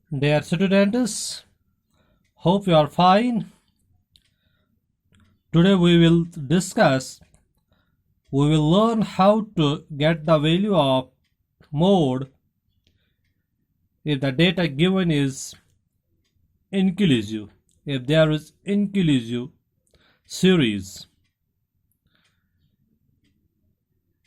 Dear students, hope you are fine. Today we will learn how to get the value of mode if the data given is inclusive, if there is inclusive series.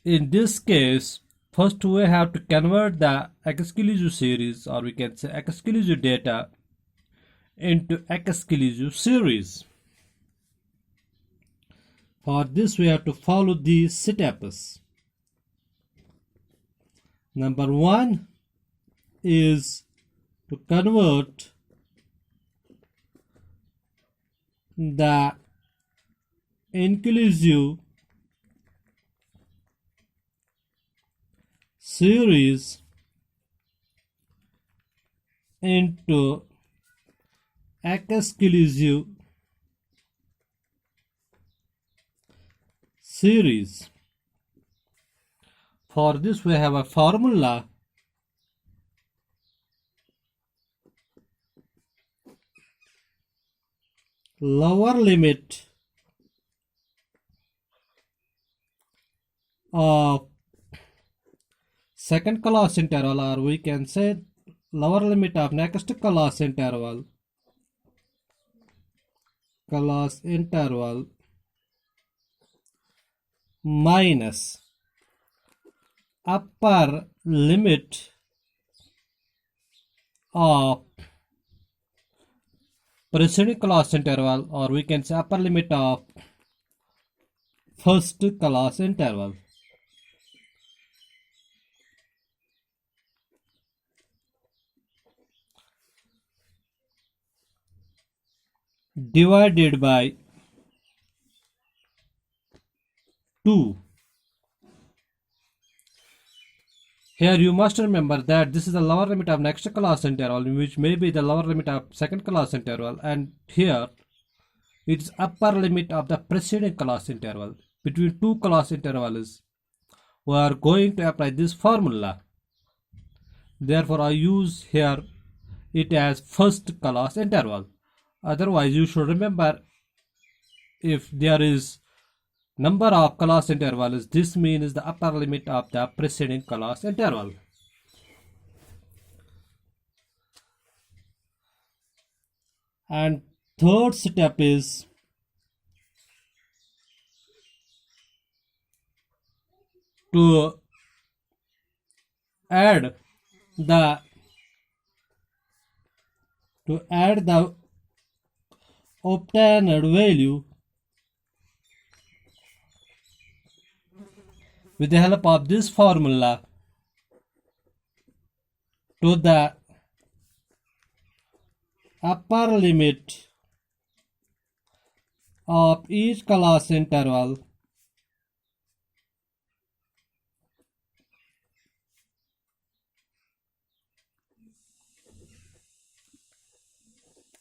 In this case, first we have to convert the exclusive series, or we can say exclusive data, into exclusive series. For this we have to follow these steps. Number 1 is to convert the inclusive series into exclusive series. For this we have a formula. Lower limit of second class interval, or we can say lower limit of next class interval minus upper limit of preceding class interval, or we can say upper limit of first class interval. Divided by 2. Here you must remember that this is the lower limit of next class interval, which may be the lower limit of second class interval, and here it is upper limit of the preceding class interval. Between two class intervals, we are going to apply this formula. Therefore, I use here it as first class interval. Otherwise, you should remember, if there is number of class intervals, this means the upper limit of the preceding class interval. And third step is to add the obtained value with the help of this formula to the upper limit of each class interval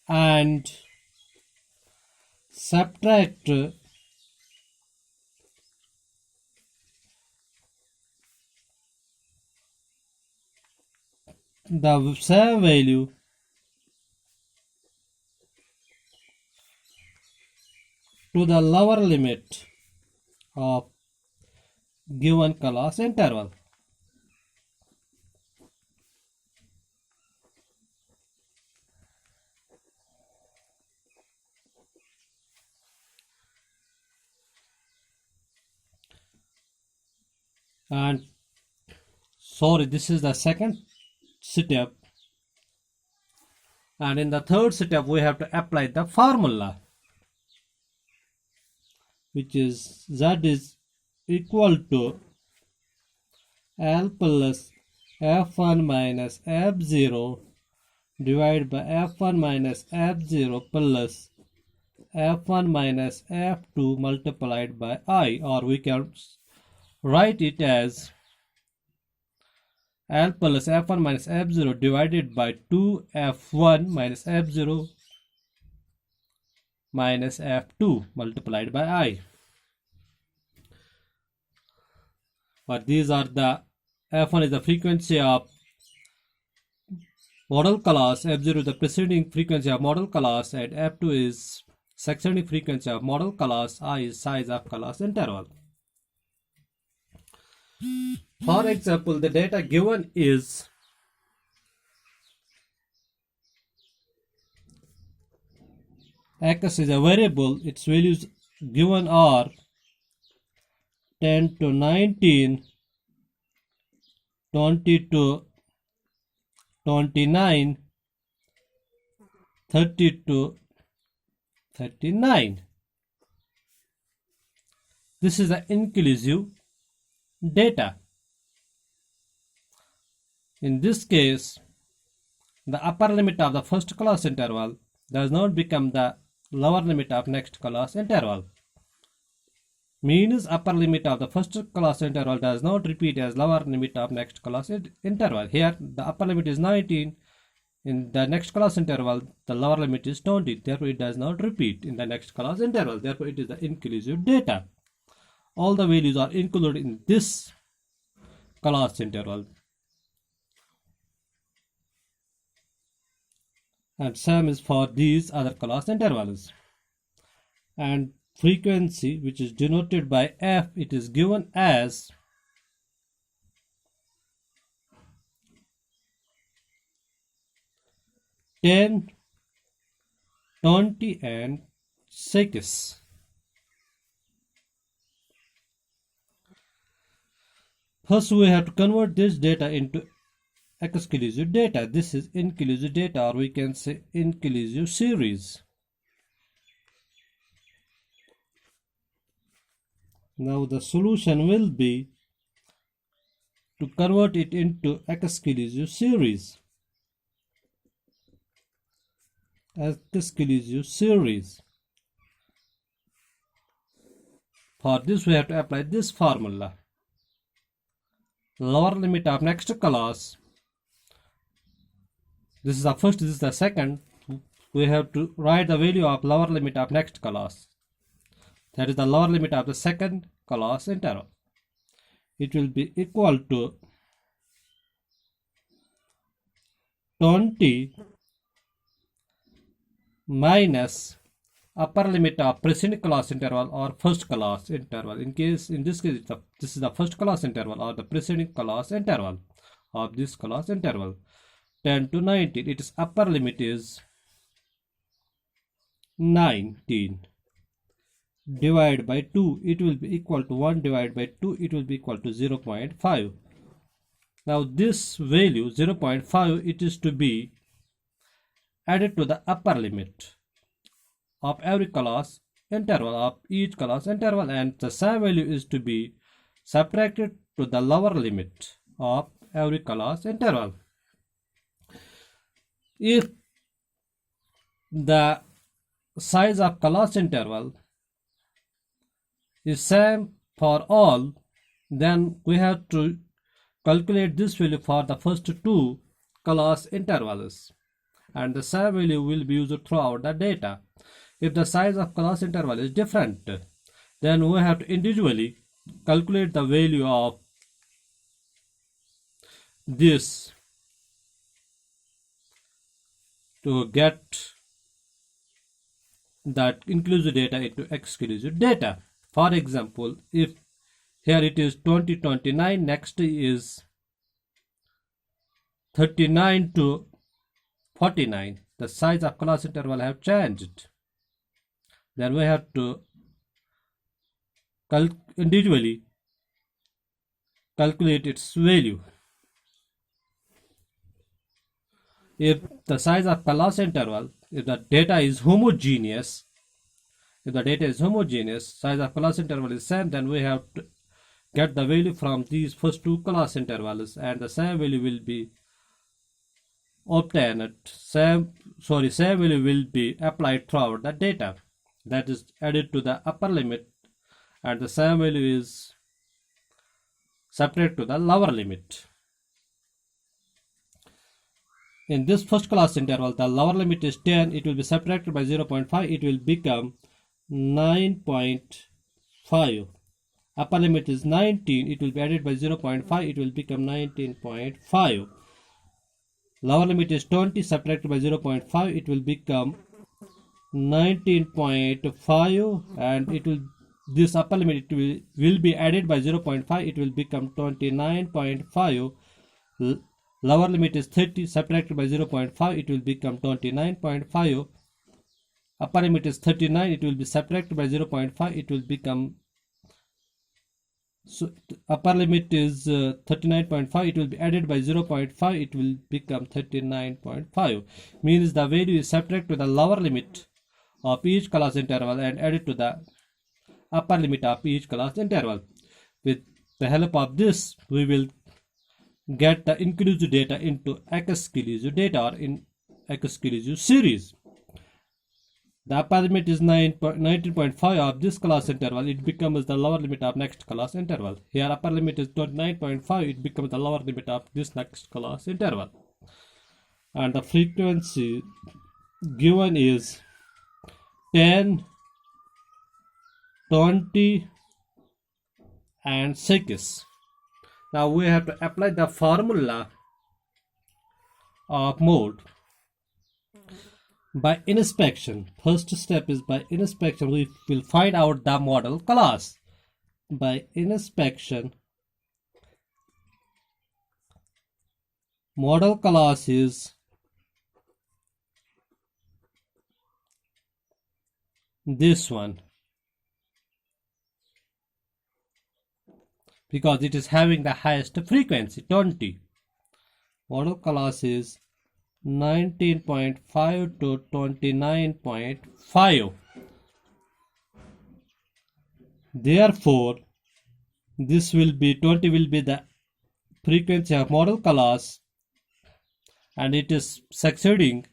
and subtract the same value to the lower limit of given class interval. And sorry, this is the second step, and in the third step we have to apply the formula, which is Z is equal to L plus F1 minus F0 divided by F1 minus F0 plus F1 minus F2 multiplied by I, or we can write it as L plus F1 minus F0 divided by 2 F1 minus F0 minus F2 multiplied by I. But these are the F1 is the frequency of model class. F0 is the preceding frequency of model class, and F2 is succeeding frequency of model class. I is size of class interval. For example, the data given is x is a variable. Its values given are 10 to 19, 20 to 29, 30 to 39. This is the inclusive data. In this case, the upper limit of the first class interval does not become the lower limit of next class interval. Means upper limit of the first class interval does not repeat as lower limit of next class interval. Here the upper limit is 19. In the next class interval, the lower limit is 20. Therefore, it does not repeat in the next class interval. Therefore, it is the inclusive data. All the values are included in this class interval. And same is for these other class intervals. And frequency, which is denoted by F, it is given as 10, 20, and 6. First, we have to convert this data into exclusive data. This is inclusive data, or we can say inclusive series. Now the solution will be to convert it into exclusive series. Exclusive series. For this, we have to apply this formula. Lower limit of next class. This is the first, this is the second. We have to write the value of lower limit of next class. That is the lower limit of the second class interval. It will be equal to 20 minus upper limit of preceding class interval or first class interval. In this case, this is the first class interval or the preceding class interval of this class interval. 10 to 19. Its upper limit is 19. Divided by 2, it will be equal to 1 divided by 2, it will be equal to 0.5. Now this value 0.5, it is to be added to the upper limit of every class interval of each class interval, and the same value is to be subtracted to the lower limit of every class interval. If the size of class interval is same for all, then we have to calculate this value for the first two class intervals, and the same value will be used throughout the data. If the size of class interval is different, then we have to individually calculate the value of this to get that inclusive data into exclusive data. For example, if here it is 2029, next is 39 to 49, the size of class interval have changed. Then we have to individually calculate its value. If the size of class interval, if the data is homogeneous, size of class interval is same, then we have to get the value from these first two class intervals, and the same value will be obtained. Same value will be applied throughout the data. That is added to the upper limit, and the same value is subtracted to the lower limit. In this first class interval, the lower limit is 10, it will be subtracted by 0.5, it will become 9.5. Upper limit is 19, it will be added by 0.5, it will become 19.5. Lower limit is 20, subtracted by 0.5, it will become 19.5, and it will, this upper limit will be added by 0.5, it will become 29.5. Lower limit is 30, subtracted by 0.5, it will become 29.5. Upper limit is 39, it will be subtracted by 0.5, it will become, so upper limit is 39.5, it will be added by 0.5, it will become 39.5. Means the value is subtracted to the lower limit of each class interval and added to the upper limit of each class interval. With the help of this, we will get the inclusive data into exclusive data or in exclusive series. The upper limit is 19.5 of this class interval, it becomes the lower limit of next class interval. Here upper limit is 29.5, it becomes the lower limit of this next class interval. And the frequency given is 10, 20 and 6. Now we have to apply the formula of mode. By inspection, first step is by inspection we will find out the model class. By inspection, model class is this one, because it is having the highest frequency 20. Model class is 19.5 to 29.5. Therefore, this will be 20 will be the frequency of model class, and it is succeeding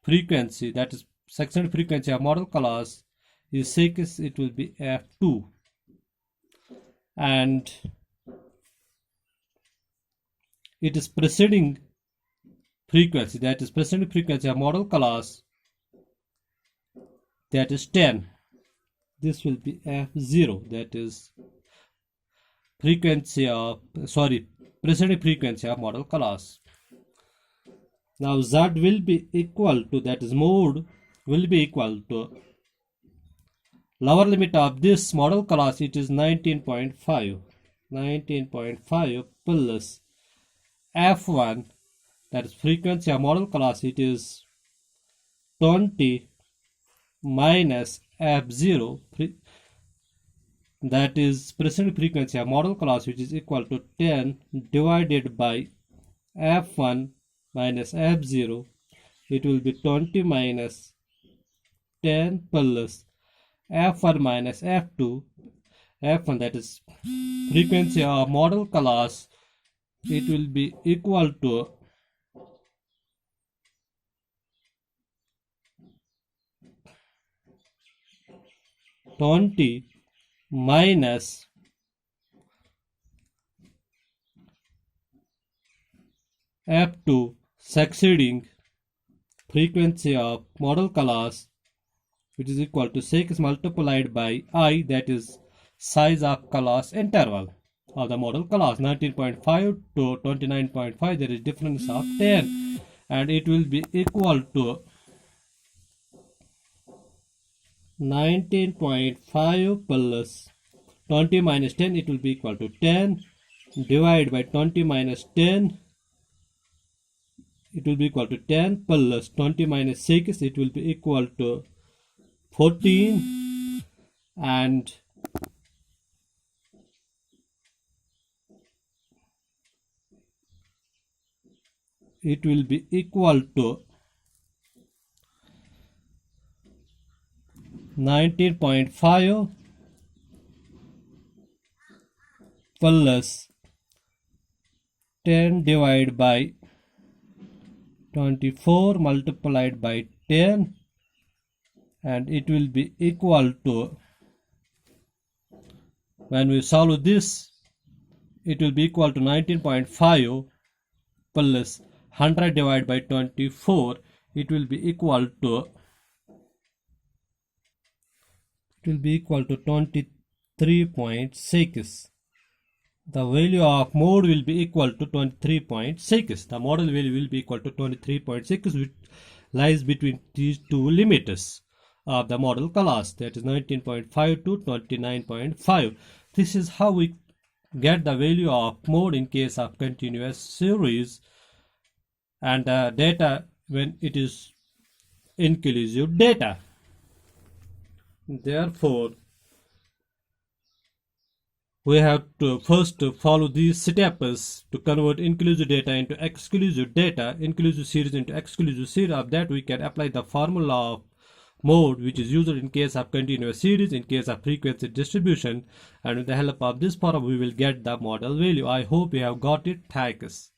frequency, that is succeeding frequency of model class is 6, it will be f2, and it is preceding frequency, that is preceding frequency of model class, that is 10. This will be f0, that is frequency of, preceding frequency of model class. Now z will be equal to, that is mode will be equal to lower limit of this model class, it is 19.5 plus f1, that is frequency of model class, it is 20 minus f0, that is preceding frequency of model class, which is equal to 10 divided by f1 minus f0, it will be 20 minus 10 plus f1 minus f2, f1 that is frequency of model class, it will be equal to 20 minus f2 succeeding frequency of model class, which is equal to 6 multiplied by I, that is size of class interval of the model class. 19.5 to 29.5, there is difference of 10, and it will be equal to 19.5 plus 20 minus 10, it will be equal to 10 divided by 20 minus 10, it will be equal to 10 plus 20 minus 6, it will be equal to 14, and it will be equal to 19.5 plus 10 divided by 24 multiplied by 10, and it will be equal to, when we solve this, it will be equal to 19.5 plus 100 divided by 24, it will be equal to 23.6. the value of mode will be equal to 23.6. The model value will be equal to 23.6, which lies between these two limiters of the model class, that is 19.5 to 29.5. This is how we get the value of mode in case of continuous series and the data when it is inclusive data. Therefore, we have to first follow these steps to convert inclusive data into exclusive data, inclusive series into exclusive series. Of that, we can apply the formula of mode, which is used in case of continuous series, in case of frequency distribution, and with the help of this formula we will get the model value. I hope you have got it. Thanks.